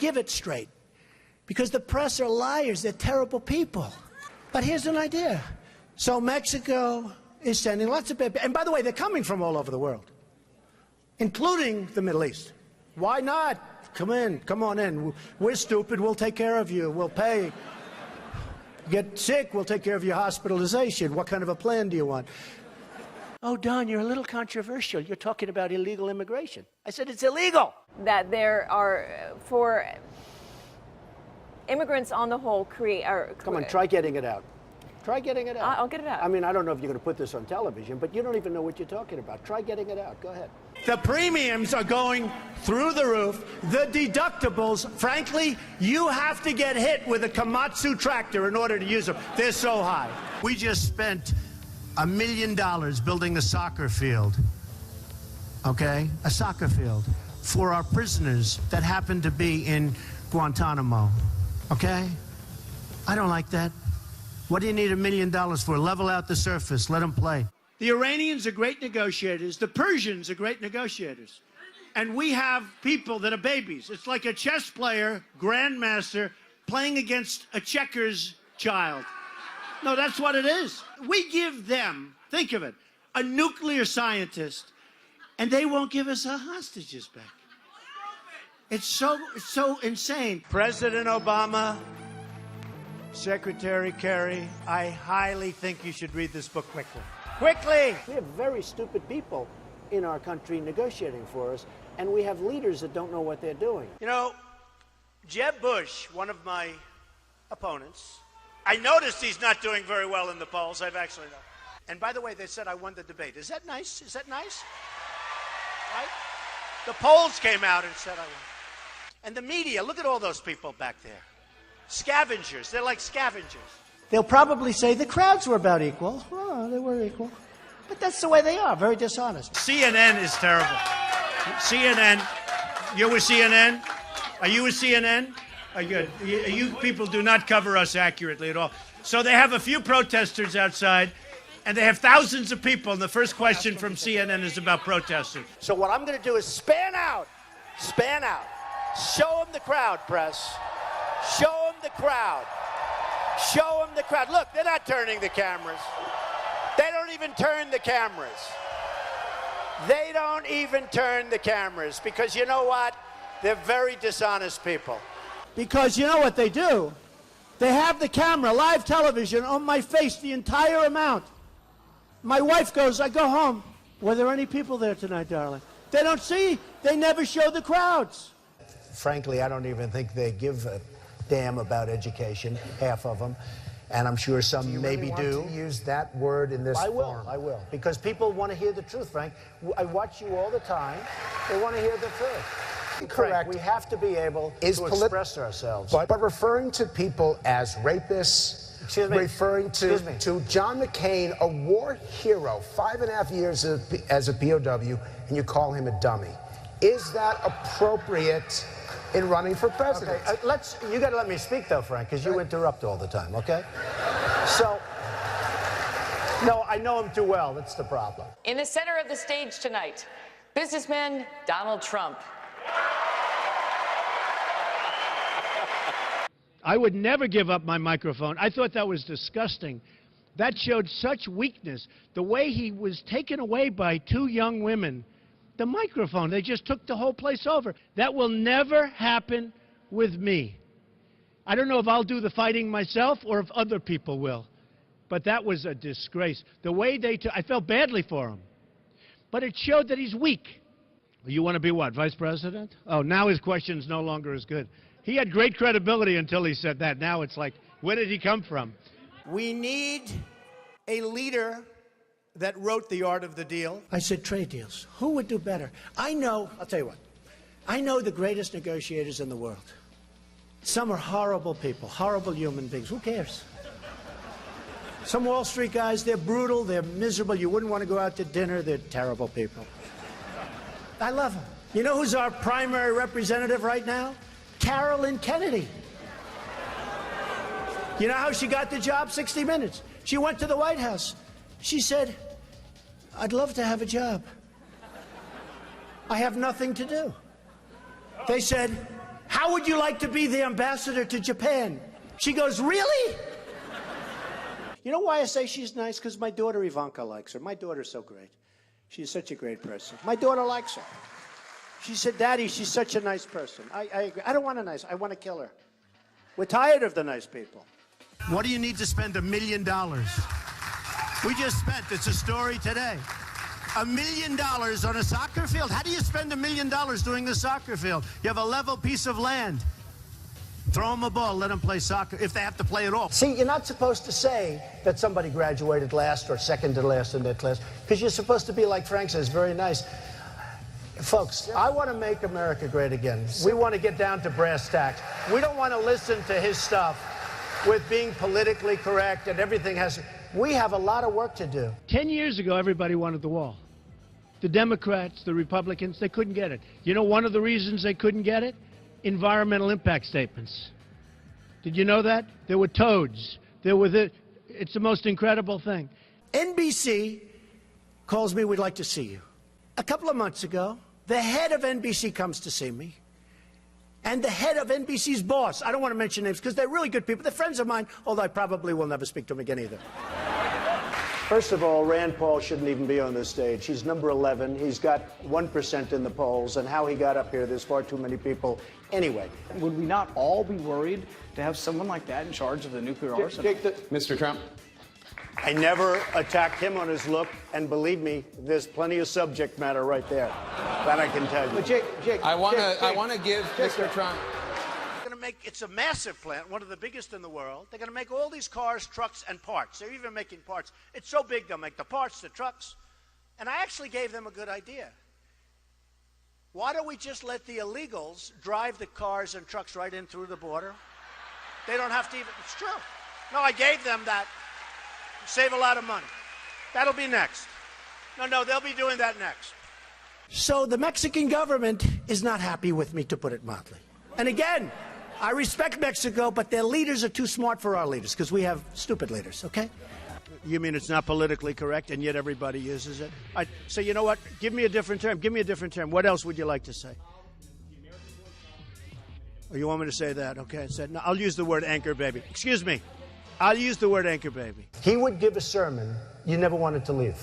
give it straight. Because the press are liars. They're terrible people. But here's an idea. So Mexico is sending lots of people. And by the way, they're coming from all over the world, including the Middle East. Why not? Come in. Come on in. We're stupid. We'll take care of you. We'll pay. Get sick, we'll take care of your hospitalization. What kind of a plan do you want? Oh, Don, you're a little controversial. You're talking about illegal immigration. I said it's illegal. That there are, for immigrants on the whole, Come on, try getting it out. Try getting it out. I'll get it out. I mean, I don't know if you're going to put this on television, but you don't even know what you're talking about. Try getting it out. Go ahead. The premiums are going through the roof. The deductibles, frankly, you have to get hit with a Komatsu tractor in order to use them. They're so high. We just spent $1 million building a soccer field, okay? A soccer field for our prisoners that happen to be in Guantanamo, okay? I don't like that. What do you need $1 million for? Level out the surface. Let them play. The Iranians are great negotiators. The Persians are great negotiators. And we have people that are babies. It's like a chess player, grandmaster, playing against a checkers child. No, that's what it is. We give them, think of it, a nuclear scientist, and they won't give us our hostages back. It's so insane. President Obama, Secretary Kerry, I highly think you should read this book quickly. Quickly! We have very stupid people in our country negotiating for us, and we have leaders that don't know what they're doing. You know, Jeb Bush, one of my opponents, I noticed he's not doing very well in the polls. I've actually known. And by the way, they said I won the debate. Is that nice? Is that nice? Right? The polls came out and said I won. And the media, look at all those people back there. Scavengers. They're like scavengers. They'll probably say the crowds were about equal. Oh, they were equal. But that's the way they are, very dishonest. CNN is terrible. CNN. You're with CNN? Are you with CNN? Are good. You people do not cover us accurately at all. So they have a few protesters outside, and they have thousands of people, and the first question from CNN is about protesters. So what I'm going to do is span out. Span out. Show them the crowd, press. Show them the crowd. Show them the crowd. Look, they're not turning the cameras. They don't even turn the cameras. They don't even turn the cameras because you know what? They're very dishonest people. Because you know what they do? They have the camera, live television, on my face the entire amount. My wife goes, I go home. Were there any people there tonight, darling? They don't see. They never show the crowds. Frankly, I don't even think they give a damn about education, half of them. And I'm sure some maybe do. Want to use that word in this form? I will. Because people want to hear the truth, Frank. I watch you all the time. They want to hear the truth. Correct. Frank, we have to be able to express ourselves. But referring to people as rapists, referring to John McCain, a war hero, 5.5 years as a POW, and you call him a dummy. Is that appropriate in running for president? Okay, you got to let me speak, though, Frank, because you interrupt all the time, okay? So, no, I know him too well. That's the problem. In the center of the stage tonight, businessman Donald Trump. I would never give up my microphone. I thought that was disgusting. That showed such weakness. The way he was taken away by two young women. The microphone, they just took the whole place over. That will never happen with me. I don't know if I'll do the fighting myself or if other people will. But that was a disgrace. The way they took, I felt badly for him. But it showed that he's weak. You want to be what, vice president? Oh, now his question's no longer as good. He had great credibility until he said that. Now it's like, where did he come from? We need a leader that wrote The Art of the Deal. I said trade deals. Who would do better? I know, I'll tell you what. I know the greatest negotiators in the world. Some are horrible people, horrible human beings. Who cares? Some Wall Street guys, they're brutal, they're miserable. You wouldn't want to go out to dinner. They're terrible people. I love them. You know who's our primary representative right now? Carolyn Kennedy. You know how she got the job? 60 Minutes. She went to the White House. She said, I'd love to have a job. I have nothing to do. They said, how would you like to be the ambassador to Japan? She goes, really? You know why I say she's nice? Because my daughter Ivanka likes her. My daughter's so great. She's such a great person. My daughter likes her. She said, Daddy, she's such a nice person. I agree. I don't want a nice, I want to kill her. We're tired of the nice people. What do you need to spend $1 million? We just spent, it's a story today, $1 million on a soccer field. How do you spend $1 million doing a soccer field? You have a level piece of land. Throw them a ball, let them play soccer, if they have to play at all. See, you're not supposed to say that somebody graduated last or second to last in their class, because you're supposed to be, like Frank says, very nice. Folks, I want to make America great again. We want to get down to brass tacks. We don't want to listen to his stuff with being politically correct and everything has... We have a lot of work to do. 10 years ago, everybody wanted the wall. The Democrats, the Republicans, they couldn't get it. You know one of the reasons they couldn't get it? Environmental impact statements. Did you know that? There were toads. There were it's the most incredible thing. NBC calls me, we'd like to see you. A couple of months ago, the head of NBC comes to see me. And the head of NBC's boss, I don't want to mention names because they're really good people. They're friends of mine, although I probably will never speak to them again either. First of all, Rand Paul shouldn't even be on this stage. He's number 11. He's got 1% in the polls, and how he got up here, there's far too many people. Anyway. Would we not all be worried to have someone like that in charge of the nuclear arsenal? Mr. Trump. I never attacked him on his look, and believe me, there's plenty of subject matter right there. That I can tell you. But Jake, I want to give Mr. Trump. It's a massive plant, one of the biggest in the world. They're going to make all these cars, trucks, and parts. They're even making parts. It's so big, they'll make the parts, the trucks. And I actually gave them a good idea. Why don't we just let the illegals drive the cars and trucks right in through the border? They don't have to even, it's true. No, I gave them that. Save a lot of money. That'll be next. No, they'll be doing that next. So the Mexican government is not happy with me, to put it mildly. And again, I respect Mexico, but their leaders are too smart for our leaders, because we have stupid leaders, okay? You mean it's not politically correct, and yet everybody uses it? So you know what? Give me a different term. Give me a different term. What else would you like to say? Oh, you want me to say that? Okay. No, I'll use the word anchor baby. Excuse me. I'll use the word anchor baby. He would give a sermon you never wanted to leave.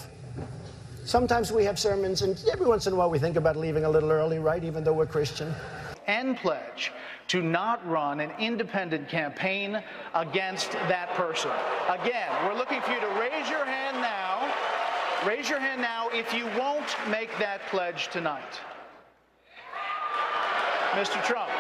Sometimes we have sermons, and every once in a while we think about leaving a little early, right, even though we're Christian. and pledge to not run an independent campaign against that person. Again, we're looking for you to raise your hand now. Raise your hand now if you won't make that pledge tonight. Mr. Trump.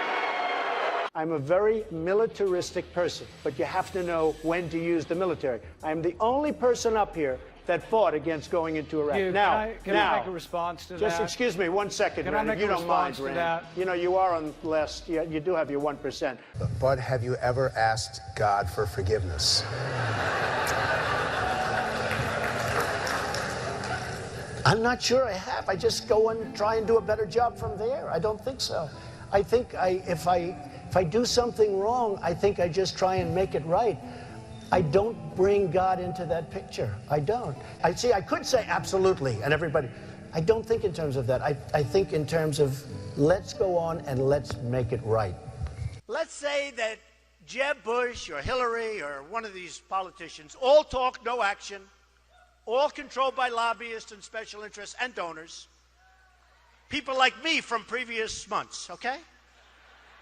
I'm a very militaristic person, but you have to know when to use the military. I'm the only person up here that fought against going into Iraq. Can I make a response to that? Just excuse me 1 second, Rand, if you don't mind, Rand. You know, you are on less, you do have your 1%. But have you ever asked God for forgiveness? I'm not sure I have. I just go and try and do a better job from there. I don't think so. I think if I do something wrong, I think I just try and make it right. I don't bring God into that picture. I don't. I could say absolutely, and everybody. I don't think in terms of that. I think in terms of let's go on and let's make it right. Let's say that Jeb Bush or Hillary or one of these politicians, all talk, no action, all controlled by lobbyists and special interests and donors. People like me from previous months, okay?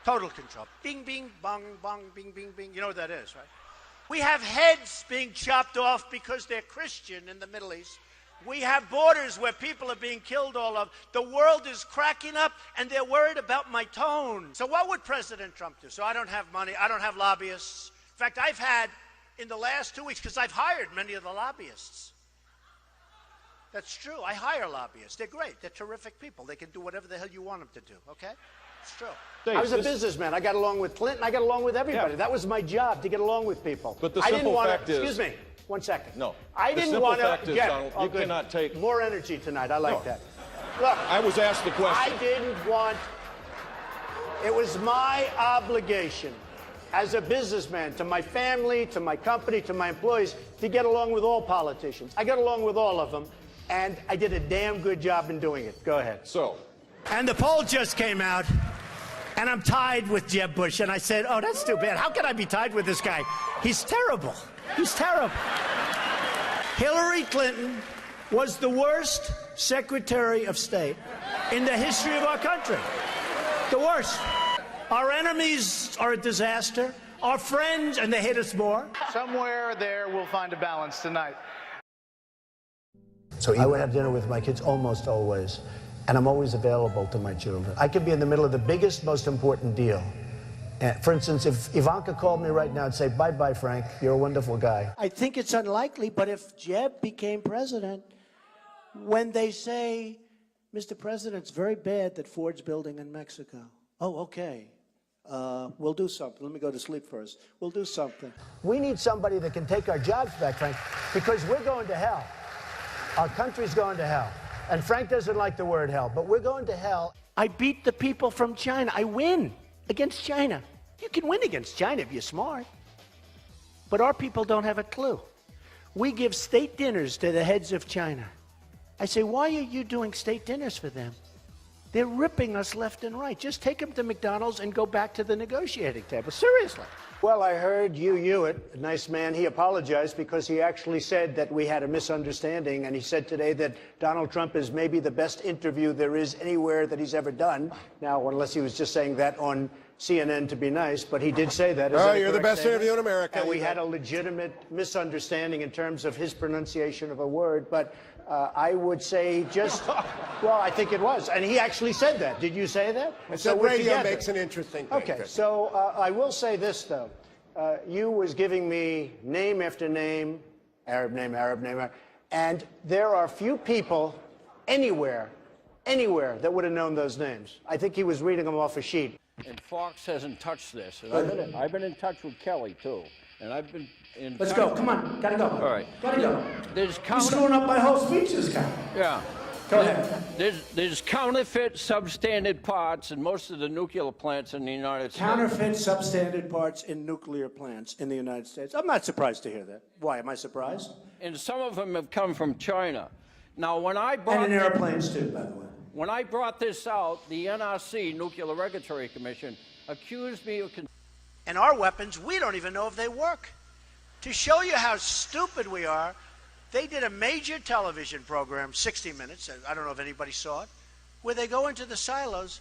Total control. Bing, bing, bong, bong, bing, bing, bing. You know what that is, right? We have heads being chopped off because they're Christian in the Middle East. We have borders where people are being killed all over. The world is cracking up, and they're worried about my tone. So what would President Trump do? So I don't have money. I don't have lobbyists. In fact, I've had, in the last 2 weeks, because I've hired many of the lobbyists. That's true. I hire lobbyists. They're great. They're terrific people. They can do whatever the hell you want them to do, okay? It's true. I was a businessman. I got along with Clinton. I got along with everybody. Yeah. That was my job, to get along with people. But the simple fact is... Excuse me, 1 second. No. I didn't want to... Donald, you cannot take... More energy tonight. I like that. Look. I was asked the question. I didn't want... It was my obligation as a businessman to my family, to my company, to my employees, to get along with all politicians. I got along with all of them, and I did a damn good job in doing it. Go ahead. So... And the poll just came out. And I'm tied with Jeb Bush. And I said, oh, that's too bad. How can I be tied with this guy? He's terrible. He's terrible. Hillary Clinton was the worst Secretary of State in the history of our country. The worst. Our enemies are a disaster. Our friends, and they hate us more. Somewhere there we'll find a balance tonight. So I would have dinner with my kids almost always, and I'm always available to my children. I could be in the middle of the biggest, most important deal. For instance, if Ivanka called me right now and say, bye-bye, Frank, you're a wonderful guy. I think it's unlikely, but if Jeb became president, when they say, Mr. President, it's very bad that Ford's building in Mexico. Oh, okay. We'll do something. Let me go to sleep first. We'll do something. We need somebody that can take our jobs back, Frank, because we're going to hell. Our country's going to hell. And Frank doesn't like the word hell, but we're going to hell. I beat the people from China. I win against China. You can win against China if you're smart. But our people don't have a clue. We give state dinners to the heads of China. I say, why are you doing state dinners for them? They're ripping us left and right. Just take them to McDonald's and go back to the negotiating table. Seriously. Well, I heard Hugh Hewitt, a nice man, he apologized because he actually said that we had a misunderstanding, and he said today that Donald Trump is maybe the best interview there is anywhere that he's ever done. Now, unless he was just saying that on CNN to be nice, but he did say that. Oh, you're the best interview in America. And we had a legitimate misunderstanding in terms of his pronunciation of a word, but I would say just, well, I think it was. And he actually said that. Did you say that? I said radio makes an interesting thing. Okay, so I will say this, though. You was giving me name after name, Arab name, and there are few people anywhere that would have known those names. I think he was reading them off a sheet. And Fox hasn't touched this. And I've been in touch with Kelly, too. And I've been in Let's go. Come on. Gotta go. All right. Gotta go. You're screwing up my whole speech this guy. Yeah. Go ahead. There's counterfeit substandard parts in most of the nuclear plants in the United States. Counterfeit substandard parts in nuclear plants in the United States. I'm not surprised to hear that. Why? Am I surprised? And some of them have come from China. Now, when I brought... And in airplanes, too, by the way. When I brought this out, the NRC, Nuclear Regulatory Commission, accused me of... And our weapons, we don't even know if they work. To show you how stupid we are, they did a major television program, 60 Minutes, I don't know if anybody saw it, where they go into the silos.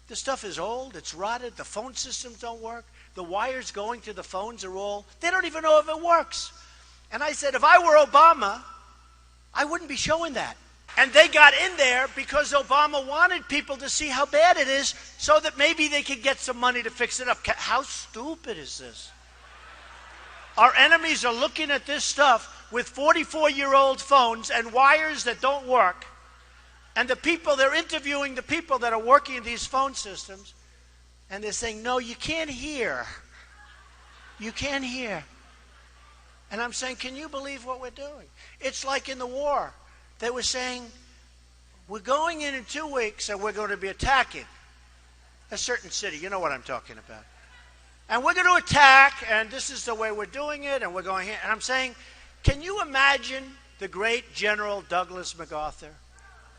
The stuff is old, it's rotted, the phone systems don't work, the wires going to the phones are all, they don't even know if it works. And I said, if I were Obama, I wouldn't be showing that. And they got in there because Obama wanted people to see how bad it is so that maybe they could get some money to fix it up. How stupid is this? Our enemies are looking at this stuff with 44-year-old phones and wires that don't work. And the people, they're interviewing the people that are working in these phone systems, and they're saying, no, you can't hear. You can't hear. And I'm saying, can you believe what we're doing? It's like in the war. They were saying, we're going in 2 weeks and we're going to be attacking a certain city. You know what I'm talking about. And we're going to attack, and this is the way we're doing it, and we're going here. And I'm saying, can you imagine the great General Douglas MacArthur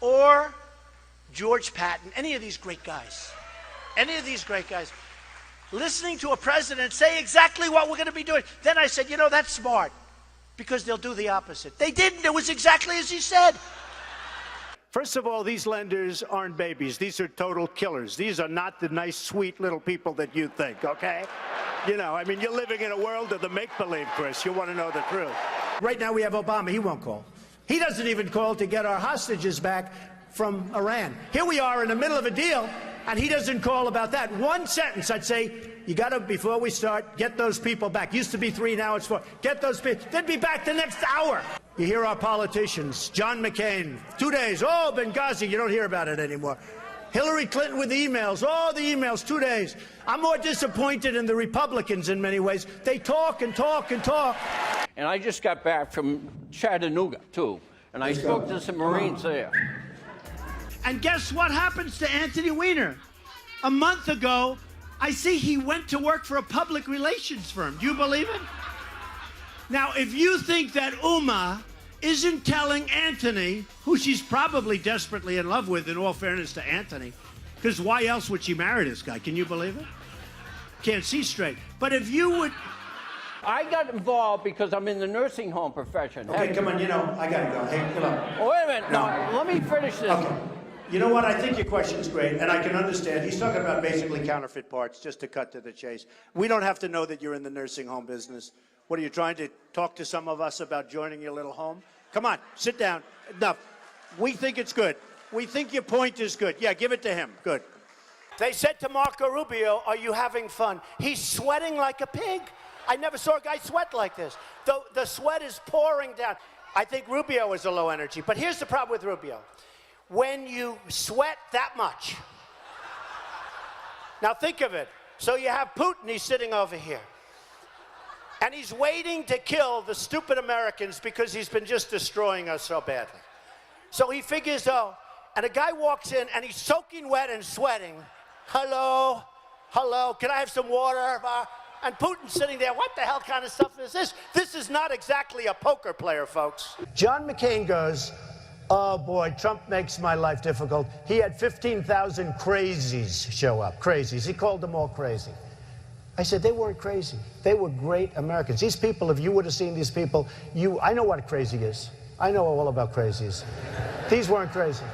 or George Patton, any of these great guys, listening to a president say exactly what we're going to be doing? Then I said, you know, that's smart, because they'll do the opposite. They didn't. It was exactly as he said. First of all, these lenders aren't babies. These are total killers. These are not the nice, sweet little people that you think, okay? You know, I mean, you're living in a world of the make-believe, Chris. You want to know the truth. Right now we have Obama. He won't call. He doesn't even call to get our hostages back from Iran. Here we are in the middle of a deal, and he doesn't call about that. One sentence, I'd say, you got to, before we start, get those people back. Used to be 3, now it's 4. Get those people. They'd be back the next hour. You hear our politicians, John McCain, 2 days, oh, Benghazi, you don't hear about it anymore. Hillary Clinton with the emails, all the emails, 2 days. I'm more disappointed in the Republicans in many ways. They talk and talk and talk. And I just got back from Chattanooga, too, and I spoke to some Marines there. And guess what happens to Anthony Weiner? A month ago, I see he went to work for a public relations firm. Do you believe it? Now, if you think that Uma isn't telling Anthony, who she's probably desperately in love with, in all fairness to Anthony, Because why else would she marry this guy? Can you believe it? Can't see straight. But if you would... I got involved because I'm in the nursing home profession. Okay, come on, I got to go. Hey, come on. Oh, wait a minute. No, let me finish this. Okay. You know what? I think your question's great, and I can understand. He's talking about basically counterfeit parts, just to cut to the chase. We don't have to know that you're in the nursing home business. What, are you trying to talk to some of us about joining your little home? Come on, sit down. Enough. We think it's good. We think your point is good. Yeah, give it to him. Good. They said to Marco Rubio, are you having fun? He's sweating like a pig. I never saw a guy sweat like this. The sweat is pouring down. I think Rubio is a low energy. But here's the problem with Rubio. When you sweat that much, now think of it. So you have Putin, he's sitting over here. And he's waiting to kill the stupid Americans because he's been just destroying us so badly. So he figures, and a guy walks in and he's soaking wet and sweating. Hello, can I have some water? And Putin's sitting there, what the hell kind of stuff is this? This is not exactly a poker player, folks. John McCain goes, oh boy, Trump makes my life difficult. He had 15,000 crazies show up, crazies. He called them all crazy. I said, they weren't crazy. They were great Americans. These people, if you would have seen these people, I know what crazy is. I know all about crazies. These weren't crazy.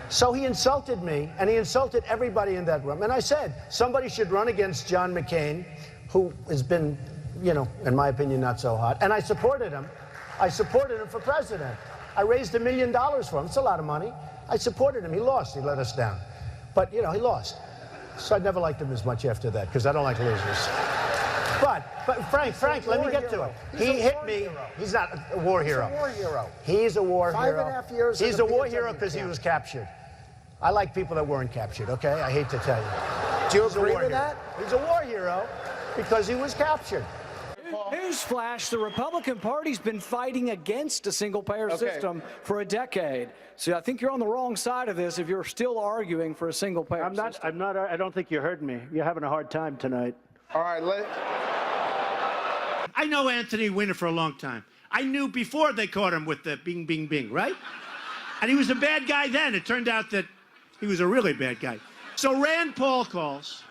So he insulted me, and he insulted everybody in that room. And I said, somebody should run against John McCain, who has been, in my opinion, not so hot. And I supported him. I supported him for president. I raised $1 million for him. It's a lot of money. I supported him. He lost. He let us down. But, he lost. So I never liked him as much after that, because I don't like losers. But Frank, let me get to it. He hit me. He's not a war hero. He's a war hero. He's a war hero. 5.5 years. He's a war hero because he was captured. I like people that weren't captured, okay? I hate to tell you. Do you agree with that? He's a war hero because he was captured. Newsflash, the Republican Party's been fighting against a single-payer system for a decade. So I think you're on the wrong side of this if you're still arguing for a single-payer system. I don't think you heard me. You're having a hard time tonight. All right, I know Anthony Weiner for a long time. I knew before they caught him with the bing, bing, bing, right? And he was a bad guy then. It turned out that he was a really bad guy. So Rand Paul calls.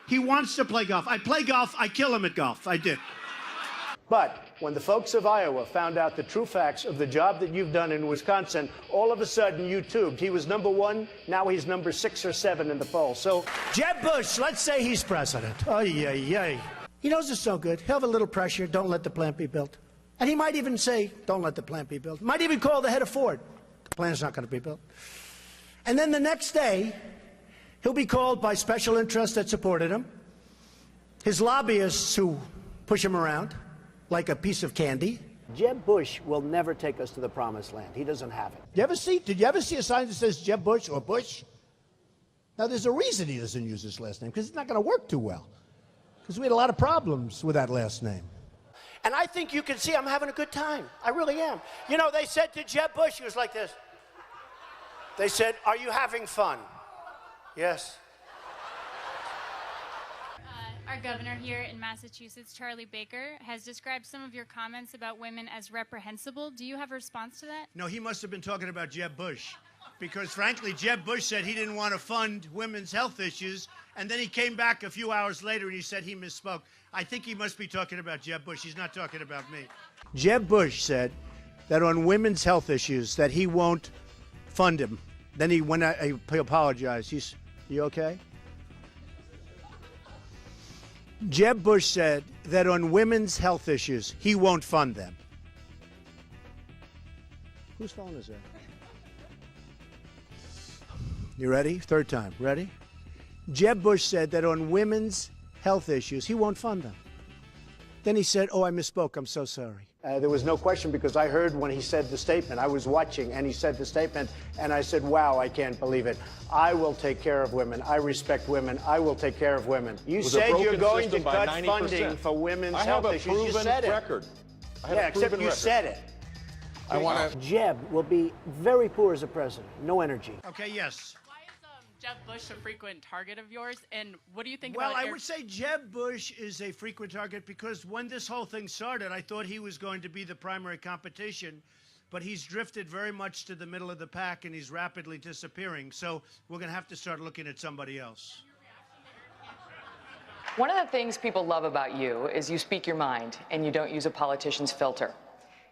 He wants to play golf. I play golf. I kill him at golf. I did. But when the folks of Iowa found out the true facts of the job that you've done in Wisconsin, all of a sudden you tubed. He was #1. Now he's number 6 or 7 in the poll. So Jeb Bush, let's say he's president. He knows it's so good. He'll have a little pressure. Don't let the plant be built. And he might even say, don't let the plant be built. Might even call the head of Ford. The plant's not going to be built. And then the next day, he'll be called by special interests that supported him, his lobbyists who push him around like a piece of candy. Jeb Bush will never take us to the promised land. He doesn't have it. Did you ever see a sign that says Jeb Bush or Bush? Now, there's a reason he doesn't use his last name, because it's not going to work too well. Because we had a lot of problems with that last name. And I think you can see I'm having a good time. I really am. They said to Jeb Bush, he was like this. They said, are you having fun? Yes. Our governor here in Massachusetts, Charlie Baker, has described some of your comments about women as reprehensible. Do you have a response to that? No, he must have been talking about Jeb Bush. Because, frankly, Jeb Bush said he didn't want to fund women's health issues, and then he came back a few hours later and he said he misspoke. I think he must be talking about Jeb Bush. He's not talking about me. Jeb Bush said that on women's health issues that he won't fund him. Then he apologized. You okay? Jeb Bush said that on women's health issues, he won't fund them. Whose phone is that? You ready? Third time. Ready? Jeb Bush said that on women's health issues, he won't fund them. Then he said, I misspoke. I'm so sorry. There was no question, because I heard when he said the statement. I was watching, and he said the statement, and I said, wow, I can't believe it. I will take care of women. I respect women. I will take care of women. You said you're going to cut funding for women's health issues. You said it. Yeah, except you said it. Jeb will be very poor as a president. No energy. Okay, yes. Jeb Bush a frequent target of yours, and what do you think about Well, I would say Jeb Bush is a frequent target because when this whole thing started, I thought he was going to be the primary competition but he's drifted very much to the middle of the pack and he's rapidly disappearing. So we're going to have to start looking at somebody else. One of the things people love about you is you speak your mind and you don't use a politician's filter.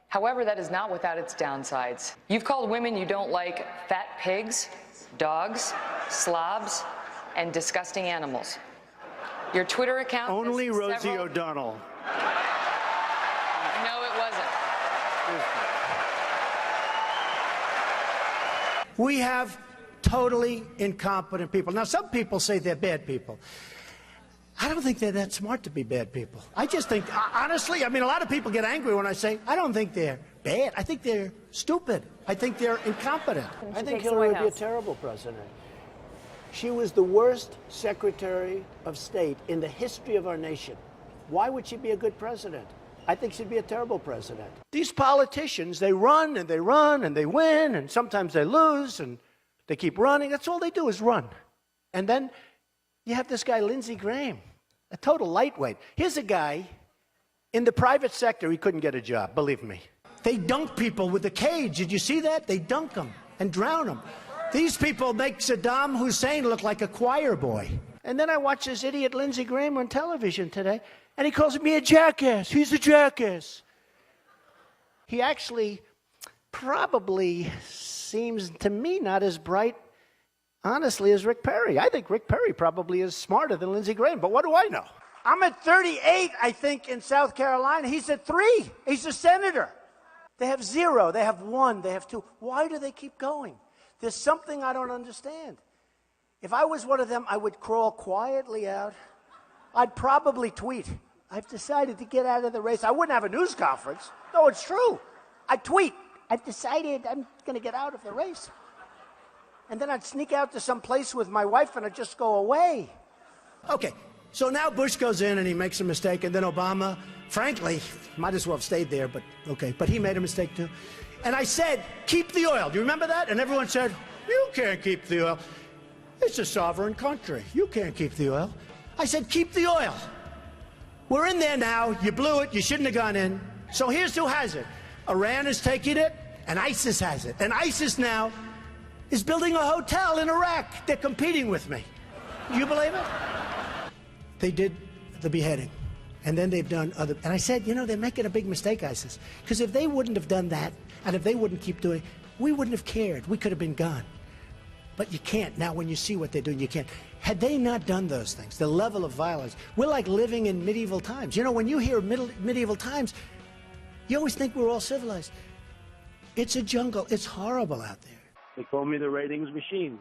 However, that is not without its downsides. You've called women you don't like fat pigs, dogs, slobs, and disgusting animals. Your Twitter account... Only Rosie O'Donnell. No, it wasn't. We have totally incompetent people. Now, some people say they're bad people. I don't think they're that smart to be bad people. I just think, honestly, I mean, a lot of people get angry when I say, I don't think they're bad. I think they're stupid. I think they're incompetent. I think Hillary would be a terrible president. She was the worst Secretary of State in the history of our nation. Why would she be a good president? I think she'd be a terrible president. These politicians, they run and they run and they win, and sometimes they lose and they keep running. That's all they do is run. And then you have this guy, Lindsey Graham, a total lightweight. Here's a guy in the private sector, he couldn't get a job, believe me. They dunk people with a cage. Did you see that? They dunk them and drown them. These people make Saddam Hussein look like a choir boy. And then I watch this idiot Lindsey Graham on television today, and he calls me a jackass. He's a jackass. He actually probably seems to me not as bright, honestly, as Rick Perry. I think Rick Perry probably is smarter than Lindsey Graham, but what do I know? I'm at 38, I think, in South Carolina. He's at 3. He's a senator. They have 0. They have 1. They have 2. Why do they keep going? There's something I don't understand. If I was one of them, I would crawl quietly out. I'd probably tweet, I've decided to get out of the race. I wouldn't have a news conference. No, it's true. I'd tweet, I've decided I'm going to get out of the race. And then I'd sneak out to some place with my wife and I'd just go away. Okay, so now Bush goes in and he makes a mistake, and then Obama, frankly, might as well have stayed there, but okay, but he made a mistake too. And I said, keep the oil. Do you remember that? And everyone said, you can't keep the oil. It's a sovereign country. You can't keep the oil. I said, keep the oil. We're in there now. You blew it. You shouldn't have gone in. So here's who has it. Iran is taking it, and ISIS has it. And ISIS now is building a hotel in Iraq. They're competing with me. You believe it? They did the beheading. And then they've done other... And I said, you know, they're making a big mistake, ISIS. Because if they wouldn't have done that, and if they wouldn't keep doing it, we wouldn't have cared. We could have been gone. But you can't. Now, when you see what they're doing, you can't. Had they not done those things, the level of violence, we're like living in medieval times. You know, when you hear medieval times, you always think we're all civilized. It's a jungle. It's horrible out there. They call me the ratings machine.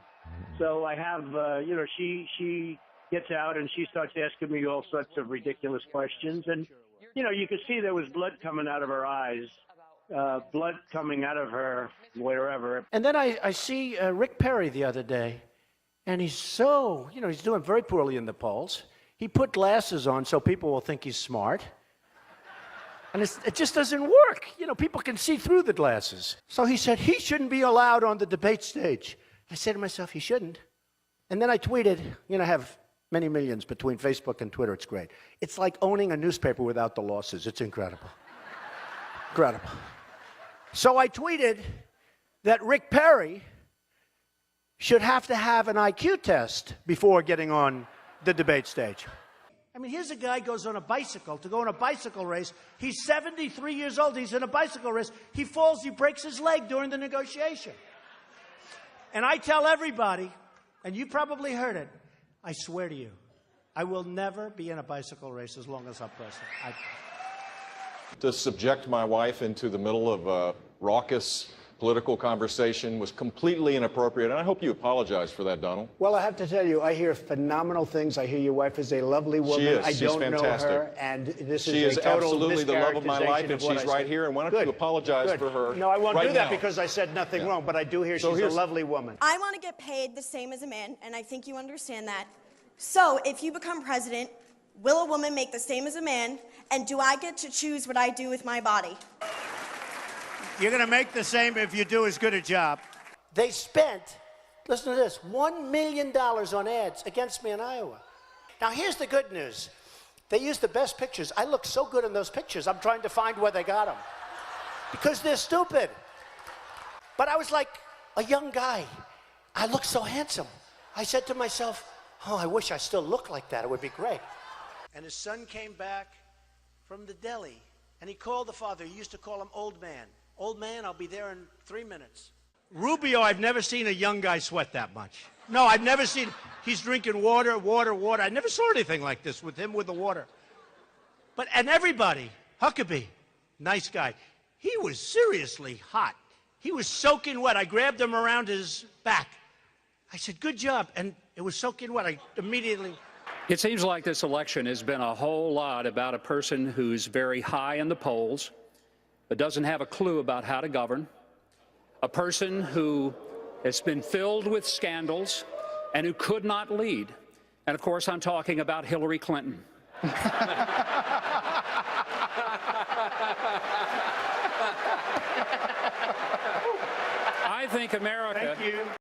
So I have, you know, she gets out and she starts asking me all sorts of ridiculous questions. And, you know, you could see there was blood coming out of her eyes, blood coming out of her wherever. And then I see Rick Perry the other day, and he's so, you know, he's doing very poorly in the polls. He put glasses on so people will think he's smart. And it just doesn't work. You know, people can see through the glasses. So he said he shouldn't be allowed on the debate stage. I said to myself, he shouldn't. And then I tweeted, you know, I have many millions between Facebook and Twitter. It's great. It's like owning a newspaper without the losses. It's incredible. Incredible. So I tweeted that Rick Perry should have to have an IQ test before getting on the debate stage. I mean, here's a guy goes on a bicycle to go on a bicycle race. He's 73 years old. He's in a bicycle race. He falls. He breaks his leg during the negotiation. And I tell everybody, and you probably heard it, I swear to you, I will never be in a bicycle race as long as I'm president. To subject my wife into the middle of a raucous political conversation was completely inappropriate, and I hope you apologize for that, Donald. Well, I have to tell you, I hear phenomenal things. I hear your wife is a lovely woman. She is. I She's don't fantastic. know her, and this she is a total absolutely the love of my life, and mischaracterization of what she's I right said. here, and why don't Good. you apologize Good. for her? No, I won't right do that now. because I said nothing wrong, but I do hear So she's a lovely woman. I want to get paid the same as a man, and I think you understand that. So if you become president, will a woman make the same as a man, and do I get to choose what I do with my body? You're going to make the same if you do as good a job. They spent, listen to this, $1 million on ads against me in Iowa. Now, here's the good news. They used the best pictures. I look so good in those pictures, I'm trying to find where they got them. Because they're stupid. But I was like a young guy. I looked so handsome. I said to myself, oh, I wish I still looked like that. It would be great. And his son came back from the deli, and he called the father. He used to call him Old Man. Old Man, I'll be there in 3 minutes. Rubio, I've never seen a young guy sweat that much. No, I've never seen. He's drinking water. I never saw anything like this with him with the water. And everybody, Huckabee, nice guy. He was seriously hot. He was soaking wet. I grabbed him around his back. I said, good job. And it was soaking wet. I immediately... It seems like this election has been a whole lot about a person who's very high in the polls, but doesn't have a clue about how to govern, a person who has been filled with scandals and who could not lead. And, of course, I'm talking about Hillary Clinton. I think America... Thank you.